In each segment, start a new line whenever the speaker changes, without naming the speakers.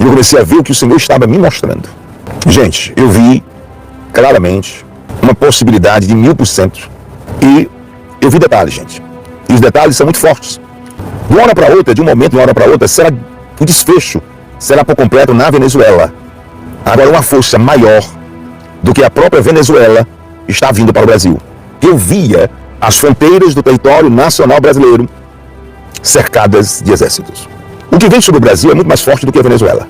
E eu comecei a ver o que o Senhor estava me mostrando. Gente, eu vi claramente uma possibilidade de 1000%. E eu vi detalhes, gente. E os detalhes são muito fortes. De uma hora para outra, de um momento, de uma hora para outra, será o desfecho será por completo na Venezuela. Agora, uma força maior do que a própria Venezuela está vindo para o Brasil. Eu via as fronteiras do território nacional brasileiro cercadas de exércitos. O que vem sobre o Brasil é muito mais forte do que a Venezuela.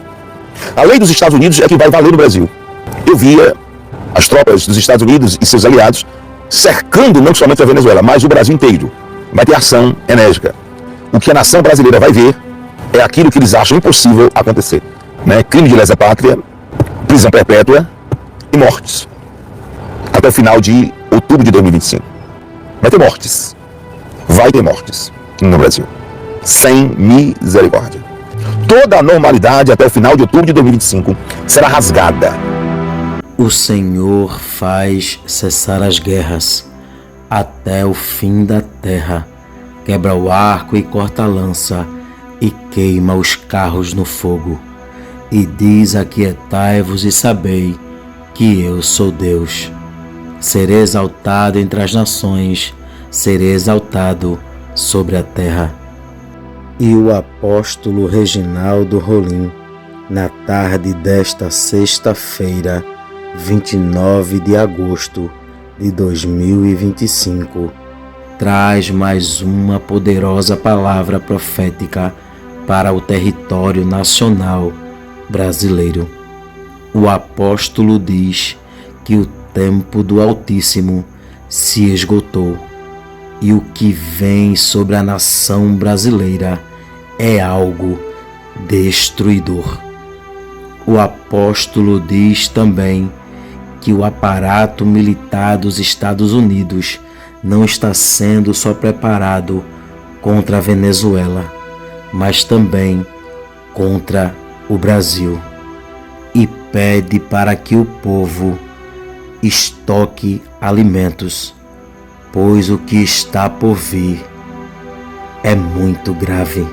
A lei dos Estados Unidos é que vai valer no Brasil. Eu via as tropas dos Estados Unidos e seus aliados cercando não somente a Venezuela, mas o Brasil inteiro. Vai ter ação enérgica. O que a nação brasileira vai ver é aquilo que eles acham impossível acontecer, né? Crime de lesa pátria, prisão perpétua e mortes. Até o final de outubro de 2025. Vai ter mortes. Vai ter mortes no Brasil. Sem misericórdia. Toda a normalidade até o final de outubro de 2025 será rasgada.
O Senhor faz cessar as guerras até o fim da terra. Quebra o arco e corta a lança e queima os carros no fogo. E diz: aquietai-vos e sabei que eu sou Deus. Serei exaltado entre as nações, serei exaltado sobre a terra. E o apóstolo Reginaldo Rolim, na tarde desta sexta-feira, 29 de agosto de 2025, traz mais uma poderosa palavra profética para o território nacional brasileiro. O apóstolo diz que o tempo do Altíssimo se esgotou e o que vem sobre a nação brasileira é algo destruidor. O apóstolo diz também que o aparato militar dos Estados Unidos não está sendo só preparado contra a Venezuela, mas também contra o Brasil, e pede para que o povo estoque alimentos, pois o que está por vir é muito grave.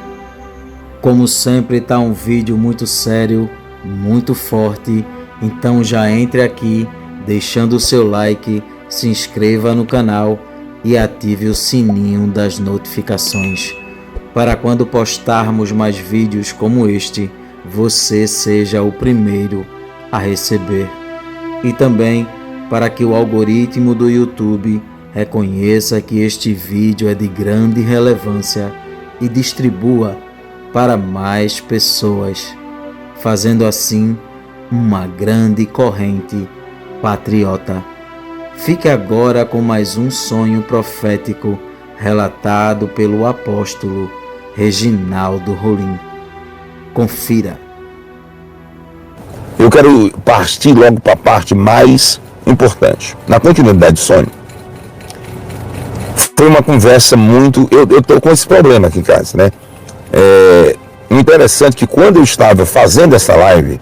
Como sempre, está um vídeo muito sério, muito forte, então já entre aqui deixando o seu like, se inscreva no canal e ative o sininho das notificações, para quando postarmos mais vídeos como este, você seja o primeiro a receber. E também para que o algoritmo do YouTube reconheça que este vídeo é de grande relevância e distribua para mais pessoas, fazendo assim uma grande corrente patriota. Fique agora com mais um sonho profético relatado pelo apóstolo Reginaldo Rolim. Confira.
Eu quero partir logo para a parte mais importante. Na continuidade do sonho, foi uma conversa muito... Eu estou com esse problema aqui em casa, né? Interessante que quando eu estava fazendo essa live,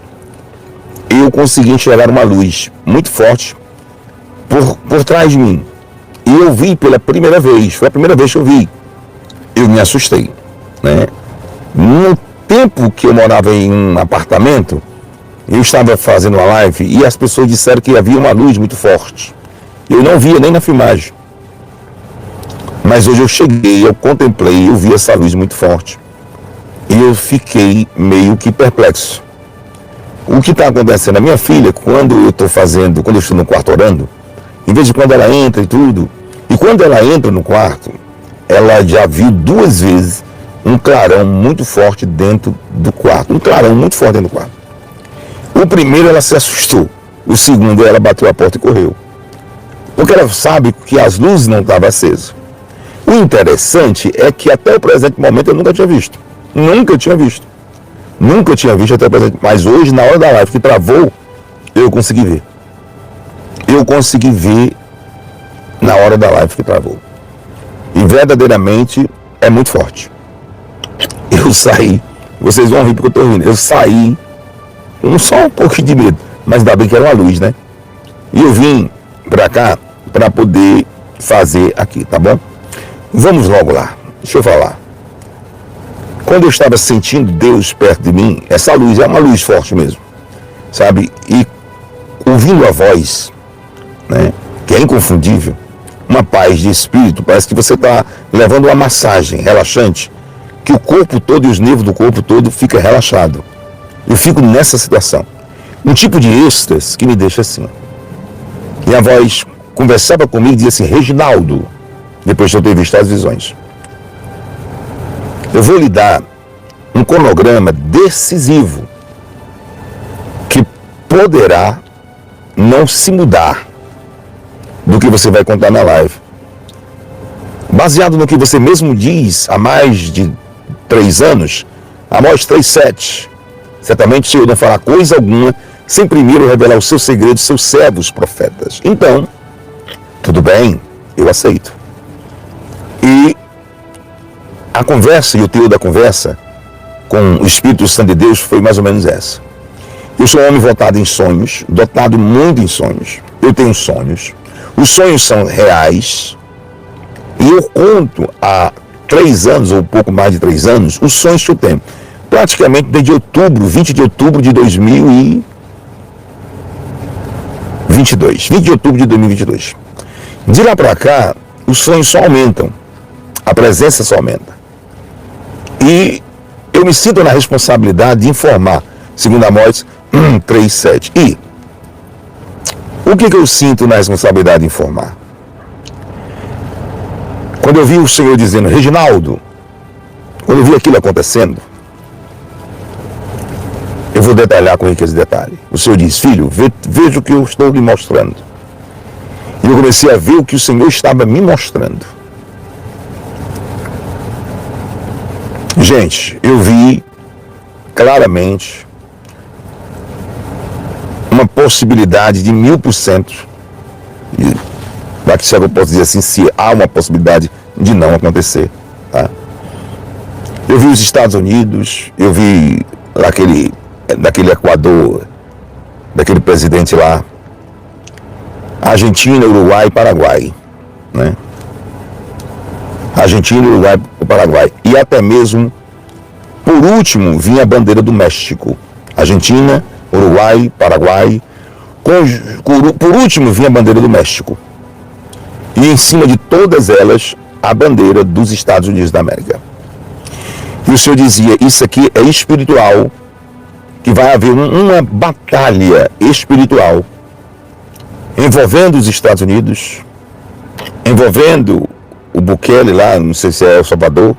eu consegui enxergar uma luz muito forte por trás de mim. E eu vi pela primeira vez, foi a primeira vez que eu vi. Eu me assustei, né? No tempo que eu morava em um apartamento, eu estava fazendo uma live e as pessoas disseram que havia uma luz muito forte. Eu não via nem na filmagem. Mas hoje eu cheguei, eu contemplei, eu vi essa luz muito forte. E eu fiquei meio que perplexo. O que está acontecendo? A minha filha, quando eu estou no quarto orando, em vez de quando ela entra e tudo, e quando ela entra no quarto, ela já viu 2 vezes um clarão muito forte dentro do quarto. Um clarão muito forte dentro do quarto. O primeiro ela se assustou. O segundo ela bateu a porta e correu. Porque ela sabe que as luzes não estavam acesas. O interessante é que até o presente momento eu nunca tinha visto. Nunca tinha visto até o presente. Mas hoje, na hora da live que travou, eu consegui ver. Eu consegui ver na hora da live que travou. E verdadeiramente é muito forte. Eu saí, vocês vão rir porque eu estou rindo. Eu saí só um pouquinho de medo, mas ainda bem que era uma luz, né? E eu vim pra cá para poder fazer aqui, tá bom? Vamos logo lá. Deixa eu falar. quando eu estava sentindo Deus perto de mim, essa luz é uma luz forte mesmo, sabe? E ouvindo a voz, né, que é inconfundível, uma paz de espírito, parece que você está levando uma massagem relaxante, que o corpo todo e os nervos do corpo todo fica relaxado. Eu fico nessa situação. Um tipo de êxtase que me deixa assim. E a voz conversava comigo e dizia assim: Reginaldo, depois de eu ter visto as visões, eu vou lhe dar um cronograma decisivo que poderá não se mudar do que você vai contar na live. Baseado no que você mesmo diz há mais de 3 anos, Amós 3:7. Certamente o Senhor não fará coisa alguma sem primeiro revelar os seus segredos, seus servos profetas. Então, tudo bem, eu aceito. E a conversa e o teor da conversa com o Espírito Santo de Deus foi mais ou menos essa. Eu sou um homem voltado em sonhos, dotado muito em sonhos. Eu tenho sonhos. Os sonhos são reais. E eu conto há 3 anos, ou um pouco mais de 3 anos, os sonhos que eu tenho. Praticamente desde outubro, 20 de outubro de 2022. 20 de outubro de 2022. De lá para cá, os sonhos só aumentam. A presença só aumenta. E eu me sinto na responsabilidade de informar, segundo Amós 3:7. E o que eu sinto na responsabilidade de informar? Quando eu vi o Senhor dizendo, Reginaldo, quando eu vi aquilo acontecendo, eu vou detalhar com riqueza de detalhe. O Senhor diz, filho, veja o que eu estou lhe mostrando. E eu comecei a ver o que o Senhor estava me mostrando. Gente, eu vi claramente uma possibilidade de 1000%. Daqui eu posso dizer assim, se há uma possibilidade de não acontecer. Tá? Eu vi os Estados Unidos, eu vi daquele Equador, daquele presidente lá, Argentina, Uruguai e Paraguai, né? Argentina, Uruguai e Paraguai. E até mesmo, por último, vinha a bandeira do México. Argentina, Uruguai, Paraguai. Por último, vinha a bandeira do México. E em cima de todas elas, a bandeira dos Estados Unidos da América. E o Senhor dizia, isso aqui é espiritual, que vai haver uma batalha espiritual envolvendo os Estados Unidos, envolvendo o Bukele lá, não sei se é El Salvador,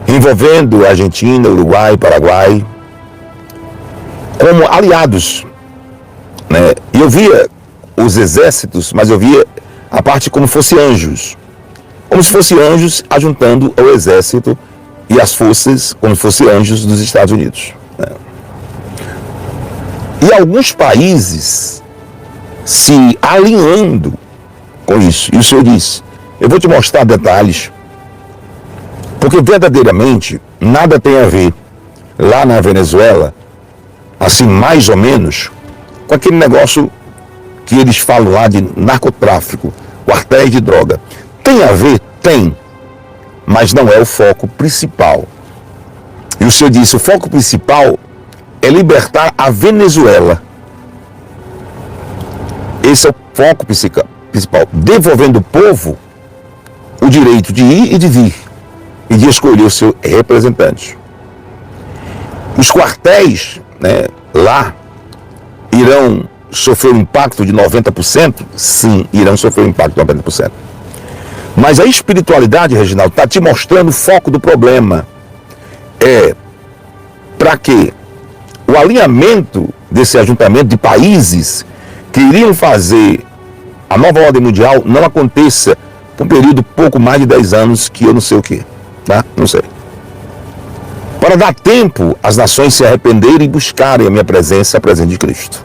envolvendo a Argentina, Uruguai, Paraguai, como aliados, né? E eu via os exércitos, mas eu via a parte como fosse anjos, como se fossem anjos ajuntando ao exército e as forças como se fossem anjos dos Estados Unidos, né? E alguns países se alinhando com isso. E o Senhor disse, eu vou te mostrar detalhes, porque verdadeiramente nada tem a ver lá na Venezuela, assim mais ou menos, com aquele negócio que eles falam lá de narcotráfico, quartéis de droga. Tem a ver? Tem, mas não é o foco principal. E o Senhor disse, o foco principal é libertar a Venezuela. Esse é o foco principal, devolvendo ao povo o direito de ir e de vir, e de escolher o seu representante. Os quartéis, né, lá irão sofrer um impacto de 90%? Sim, irão sofrer um impacto de 90%. Mas a espiritualidade, Reginaldo, está te mostrando o foco do problema. É para que o alinhamento desse ajuntamento de países que iriam fazer a nova ordem mundial não aconteça por um período pouco mais de 10 anos, que eu não sei o que, tá? Não sei. Para dar tempo às nações se arrependerem e buscarem a minha presença, a presença de Cristo.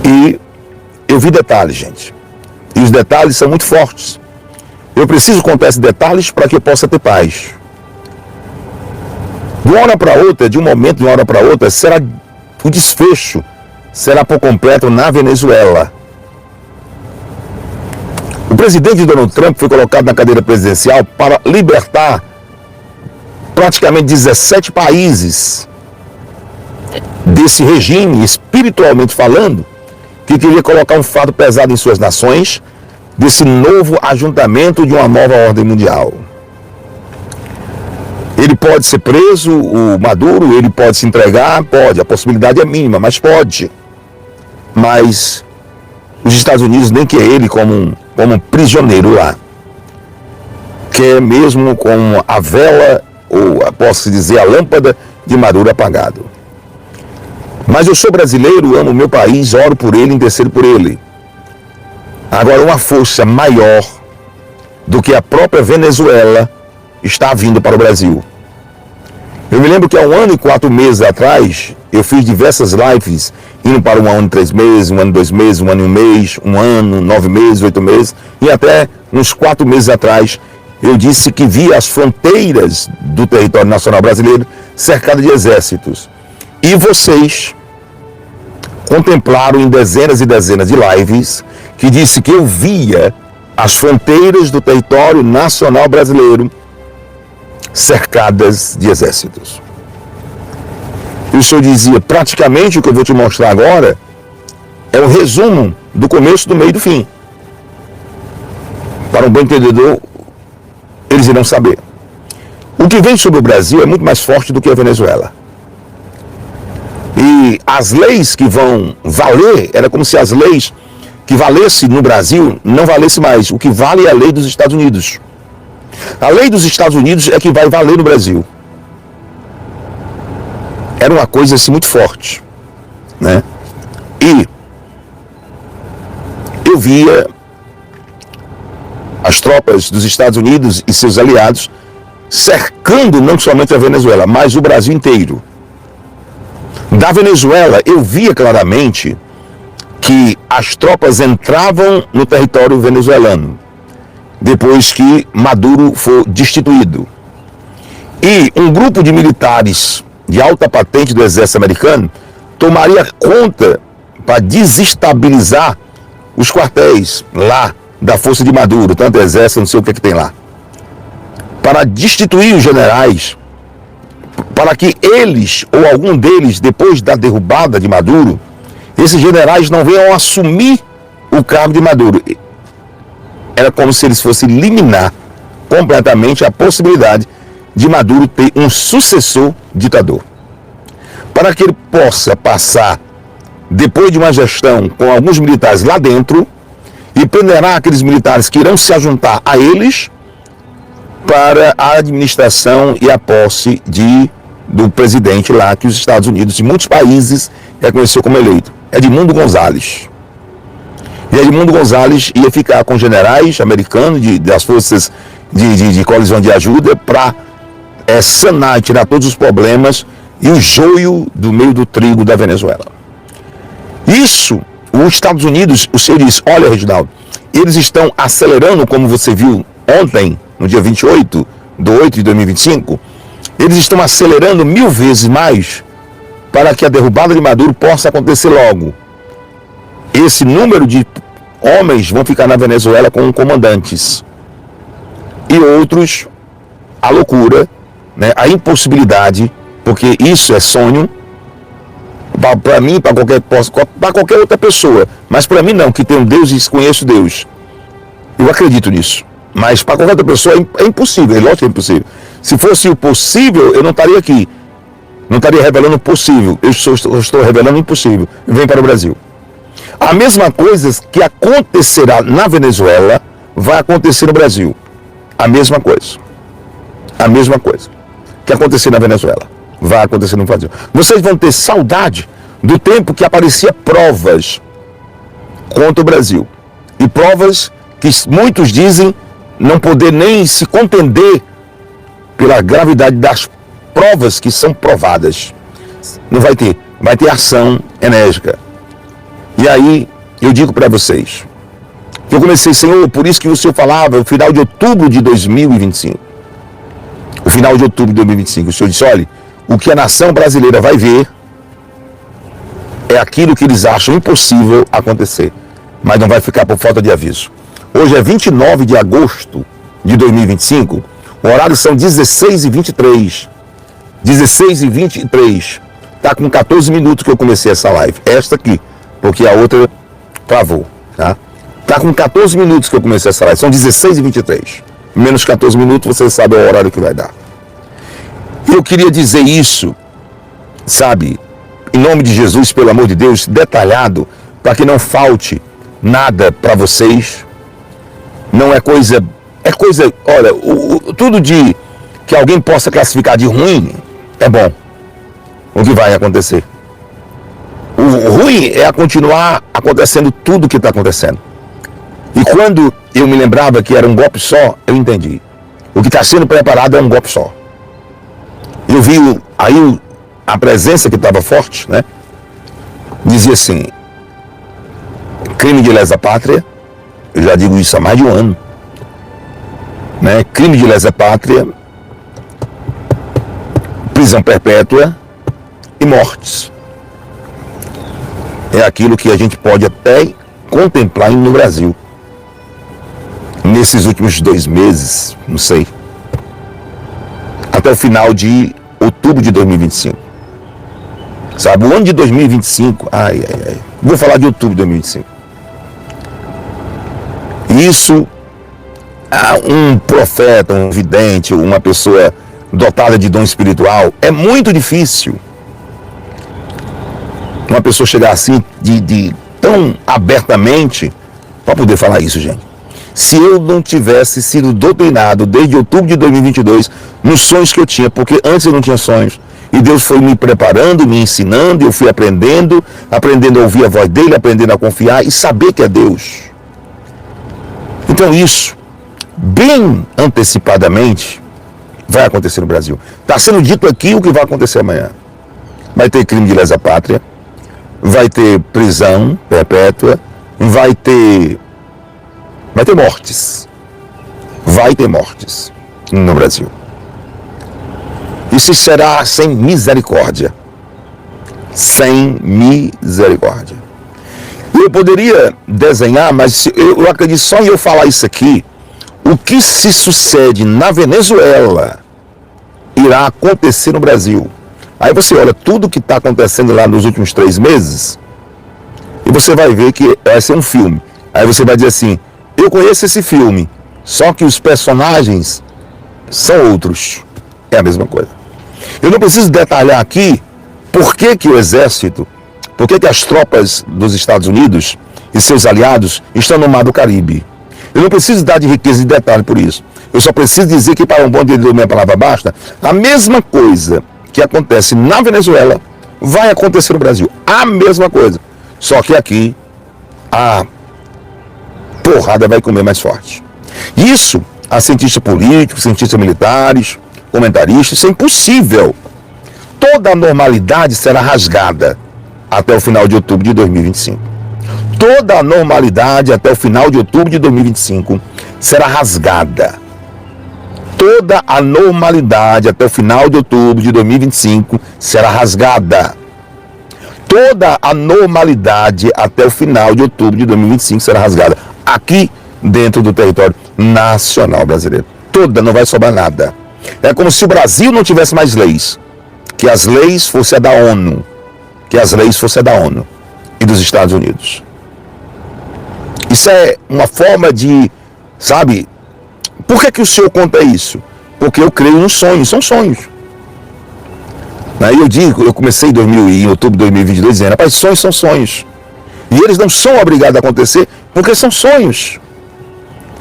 E eu vi detalhes, gente. E os detalhes são muito fortes. Eu preciso contar esses detalhes para que eu possa ter paz. De uma hora para outra, de um momento de uma hora para outra, será o desfecho, será por completo na Venezuela. O presidente Donald Trump foi colocado na cadeira presidencial para libertar praticamente 17 países desse regime, espiritualmente falando, que queria colocar um fardo pesado em suas nações, desse novo ajuntamento de uma nova ordem mundial. Ele pode ser preso, o Maduro, ele pode se entregar, pode, a possibilidade é mínima, mas pode. Mas os Estados Unidos nem quer ele como prisioneiro lá. Quer mesmo com a vela, ou posso dizer, a lâmpada de Maduro apagado. Mas eu sou brasileiro, amo o meu país, oro por ele, intercedo por ele. Agora, uma força maior do que a própria Venezuela está vindo para o Brasil. Eu me lembro que há 1 ano e 4 meses atrás, eu fiz diversas lives, indo para 1 ano e 3 meses, 1 ano e 2 meses, 1 ano e 1 mês, 1 ano, 9 meses, 8 meses, e até uns 4 meses atrás, eu disse que via as fronteiras do território nacional brasileiro cercadas de exércitos. E vocês contemplaram em dezenas e dezenas de lives que disse que eu via as fronteiras do território nacional brasileiro cercadas de exércitos. E o senhor dizia, praticamente o que eu vou te mostrar agora é um resumo do começo, do meio e do fim. Para um bom entendedor, eles irão saber. O que vem sobre o Brasil é muito mais forte do que a Venezuela. E as leis que vão valer, era como se as leis que valessem no Brasil não valessem mais. O que vale é a lei dos Estados Unidos. A lei dos Estados Unidos é que vai valer no Brasil. Era uma coisa assim muito forte, né? E eu via as tropas dos Estados Unidos e seus aliados cercando não somente a Venezuela, mas o Brasil inteiro. Da Venezuela, eu via claramente que as tropas entravam no território venezuelano, depois que Maduro foi destituído. E um grupo de militares de alta patente do exército americano tomaria conta para desestabilizar os quartéis lá da força de Maduro, tanto exército, não sei o que tem lá, para destituir os generais, para que eles, ou algum deles, depois da derrubada de Maduro, esses generais não venham assumir o cargo de Maduro. Era como se eles fossem eliminar completamente a possibilidade de Maduro ter um sucessor ditador. Para que ele possa passar, depois de uma gestão com alguns militares lá dentro, e peneirar aqueles militares que irão se ajuntar a eles para a administração e a posse do presidente lá, que os Estados Unidos e muitos países reconheceu como eleito, Edmundo Gonzalez. E Edmundo Gonzalez ia ficar com generais americanos das forças de colisão de ajuda para sanar e tirar todos os problemas e o joio do meio do trigo da Venezuela. Isso, os Estados Unidos, o senhor disse, olha, Reginaldo, eles estão acelerando, como você viu ontem, no dia 28/8/2025, eles estão acelerando 1000 vezes mais para que a derrubada de Maduro possa acontecer logo. Esse número de homens vão ficar na Venezuela com comandantes. E outros, a loucura, né, a impossibilidade, porque isso é sonho, para mim, para qualquer outra pessoa, mas para mim não, que tem um Deus e conheço Deus. Eu acredito nisso. Mas para qualquer outra pessoa é impossível, é lógico que é impossível. Se fosse o possível, eu não estaria aqui. Não estaria revelando o possível. Eu estou revelando o impossível. Vem para o Brasil. A mesma coisa que acontecerá na Venezuela vai acontecer no Brasil. A mesma coisa. A mesma coisa que acontecer na Venezuela vai acontecer no Brasil. Vocês vão ter saudade do tempo que aparecia provas contra o Brasil. E provas que muitos dizem não poder nem se contender pela gravidade das provas que são provadas. Não vai ter. Vai ter ação enérgica. E aí, eu digo para vocês, eu comecei, Senhor, por isso que o Senhor falava, o final de outubro de 2025. O final de outubro de 2025. O Senhor disse, olha, o que a nação brasileira vai ver é aquilo que eles acham impossível acontecer. Mas não vai ficar por falta de aviso. Hoje é 29 de agosto de 2025. O horário são 16h23. 16h23. Tá com 14 minutos que eu comecei essa live. Esta aqui, porque a outra travou, tá? Tá com 14 minutos que eu comecei essa live. São 16h23. Menos 14 minutos, você sabe o horário que vai dar. Eu queria dizer isso, sabe, em nome de Jesus, pelo amor de Deus, detalhado, para que não falte nada para vocês. Não é coisa, olha, tudo de que alguém possa classificar de ruim é bom. O que vai acontecer? O ruim é continuar acontecendo tudo o que está acontecendo. E quando eu me lembrava que era um golpe só, eu entendi. O que está sendo preparado é um golpe só. Eu vi aí a presença que estava forte, né? Dizia assim, crime de lesa pátria, eu já digo isso há mais de um ano, né? Crime de lesa pátria, prisão perpétua e mortes. É aquilo que a gente pode até contemplar no Brasil. Nesses últimos 2 meses, não sei, até o final de outubro de 2025. Sabe, o ano de 2025, vou falar de outubro de 2025. Isso, um profeta, um vidente, uma pessoa dotada de dom espiritual, é muito difícil. Uma pessoa chegar assim, tão abertamente, para poder falar isso, gente. Se eu não tivesse sido doutrinado desde outubro de 2022 nos sonhos que eu tinha, porque antes eu não tinha sonhos, e Deus foi me preparando, me ensinando, eu fui aprendendo a ouvir a voz dele, aprendendo a confiar e saber que é Deus. Então isso, bem antecipadamente, vai acontecer no Brasil. Está sendo dito aqui o que vai acontecer amanhã. Vai ter crime de lesa pátria, vai ter prisão perpétua, vai ter mortes. Vai ter mortes no Brasil. Isso será sem misericórdia. Sem misericórdia. Eu poderia desenhar, mas eu acredito só em eu falar isso aqui, o que se sucede na Venezuela irá acontecer no Brasil. Aí você olha tudo que está acontecendo lá nos últimos 3 meses e você vai ver que vai ser um filme. Aí você vai dizer assim, eu conheço esse filme, só que os personagens são outros. É a mesma coisa. Eu não preciso detalhar aqui por que o exército, por que as tropas dos Estados Unidos e seus aliados estão no Mar do Caribe. Eu não preciso dar de riqueza e de detalhe por isso. Eu só preciso dizer que para um bom entendedor minha palavra basta, a mesma coisa que acontece na Venezuela vai acontecer no Brasil. A mesma coisa. Só que aqui a porrada vai comer mais forte. Isso, a cientistas políticos, cientistas militares, comentaristas, isso é impossível. Toda a normalidade será rasgada até o final de outubro de 2025. Toda a normalidade até o final de outubro de 2025 será rasgada. Toda a normalidade até o final de outubro de 2025 será rasgada. Toda a normalidade até o final de outubro de 2025 será rasgada. Aqui dentro do território nacional brasileiro. Toda, não vai sobrar nada. É como se o Brasil não tivesse mais leis. Que as leis fossem a da ONU. Que as leis fossem a da ONU e dos Estados Unidos. Isso é uma forma de, sabe... Por que o senhor conta isso? Porque eu creio nos sonhos, são sonhos. Aí eu comecei em outubro de 2022 dizendo, rapaz, sonhos são sonhos. E eles não são obrigados a acontecer porque são sonhos.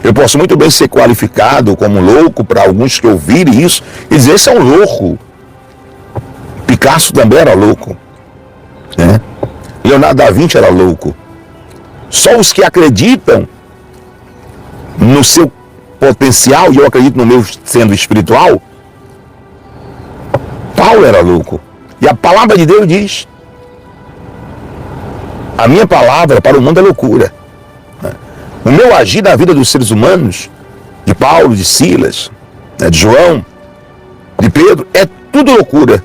Eu posso muito bem ser qualificado como louco para alguns que ouvirem isso e dizer, esse é um louco. Picasso também era louco. Né? Leonardo da Vinci era louco. Só os que acreditam no seu potencial, e eu acredito no meu sendo espiritual, Paulo era louco. E a palavra de Deus diz, a minha palavra para o mundo é loucura. O meu agir na vida dos seres humanos, de Paulo, de Silas, de João, de Pedro, é tudo loucura.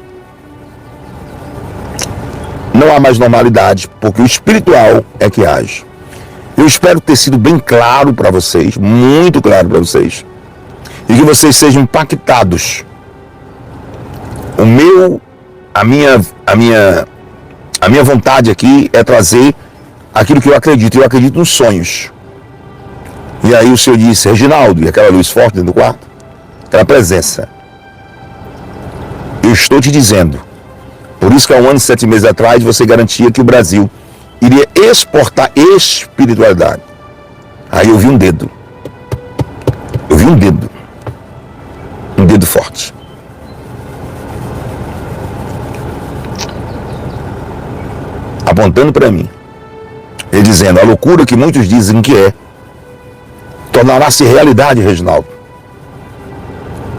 Não há mais normalidade, porque o espiritual é que age. Eu espero ter sido bem claro para vocês, muito claro para vocês, e que vocês sejam impactados. A minha vontade aqui é trazer aquilo que eu acredito. Eu acredito nos sonhos. E aí o Senhor disse: Reginaldo, e aquela luz forte dentro do quarto, aquela presença. Eu estou te dizendo. Por isso que há 1 ano e 7 meses atrás você garantia que o Brasil iria exportar espiritualidade. Aí eu vi um dedo. Eu vi um dedo. Um dedo forte. Apontando para mim. Ele dizendo: a loucura que muitos dizem que é, tornará-se realidade, Reginaldo.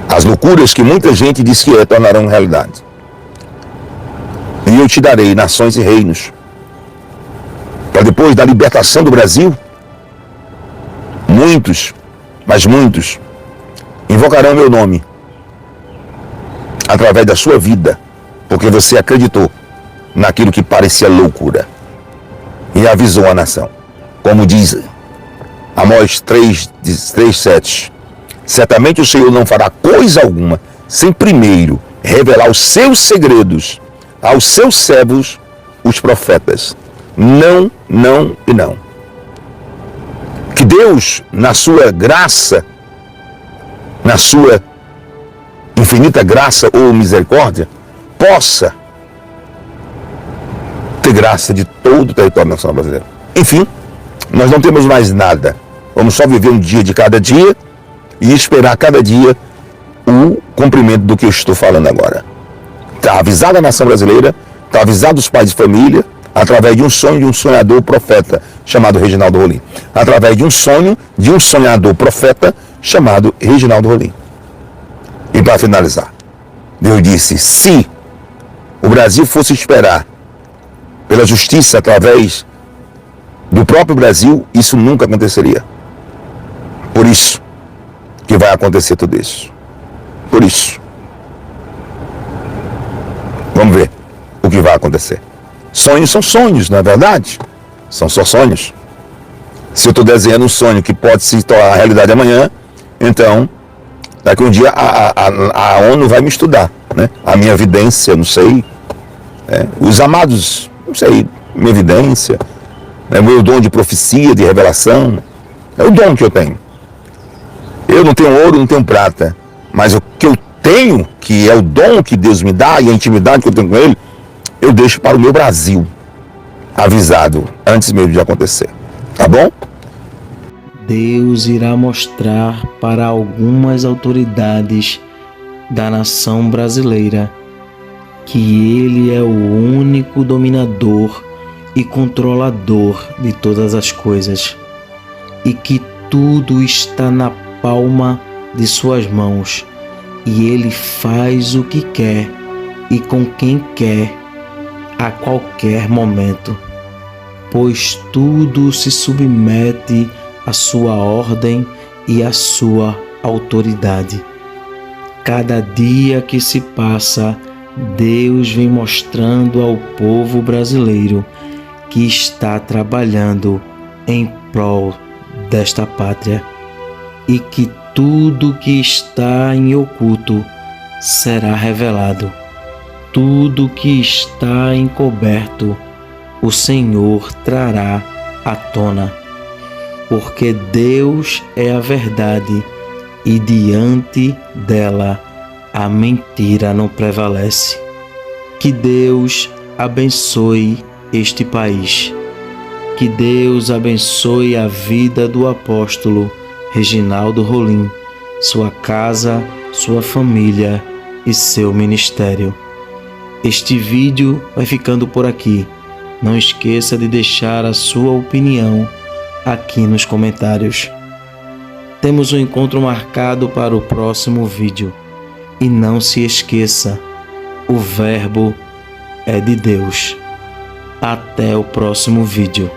As loucuras que muita gente diz que é, tornarão realidade. E eu te darei nações e reinos. Para depois da libertação do Brasil, muitos, mas muitos, invocarão meu nome através da sua vida, porque você acreditou naquilo que parecia loucura e avisou a nação. Como diz Amós 3:7, certamente o Senhor não fará coisa alguma sem primeiro revelar os seus segredos aos seus servos, os profetas. Não, não e não. Que Deus, na sua graça, na sua infinita graça ou misericórdia, possa ter graça de todo o território nacional brasileiro. Enfim, nós não temos mais nada. Vamos só viver um dia de cada dia e esperar cada dia o cumprimento do que eu estou falando agora. Está avisada a nação brasileira, está avisado os pais de família, através de um sonho de um sonhador profeta chamado Reginaldo Rolim. Através de um sonho de um sonhador profeta chamado Reginaldo Rolim. E para finalizar, Deus disse: se o Brasil fosse esperar pela justiça através do próprio Brasil, isso nunca aconteceria. Por isso que vai acontecer tudo isso. Por isso. Vamos ver o que vai acontecer. Sonhos são sonhos, não é verdade? São só sonhos. Se eu estou desenhando um sonho que pode se tornar realidade amanhã, então, daqui um dia a ONU vai me estudar, né? A minha evidência, não sei. Os amados, não sei, minha evidência, meu dom de profecia, de revelação. É o dom que eu tenho. Eu não tenho ouro, não tenho prata, mas o que eu tenho, que é o dom que Deus me dá e a intimidade que eu tenho com Ele, eu deixo para o meu Brasil, avisado antes mesmo de acontecer. Tá bom?
Deus irá mostrar para algumas autoridades da nação brasileira que Ele é o único dominador e controlador de todas as coisas e que tudo está na palma de suas mãos e Ele faz o que quer e com quem quer a qualquer momento, pois tudo se submete à sua ordem e à sua autoridade. Cada dia que se passa, Deus vem mostrando ao povo brasileiro que está trabalhando em prol desta pátria e que tudo que está em oculto será revelado. Tudo que está encoberto, o Senhor trará à tona, porque Deus é a verdade e diante dela a mentira não prevalece. Que Deus abençoe este país. Que Deus abençoe a vida do apóstolo Reginaldo Rolim, sua casa, sua família e seu ministério. Este vídeo vai ficando por aqui. Não esqueça de deixar a sua opinião aqui nos comentários. Temos um encontro marcado para o próximo vídeo. E não se esqueça, o Verbo é de Deus. Até o próximo vídeo.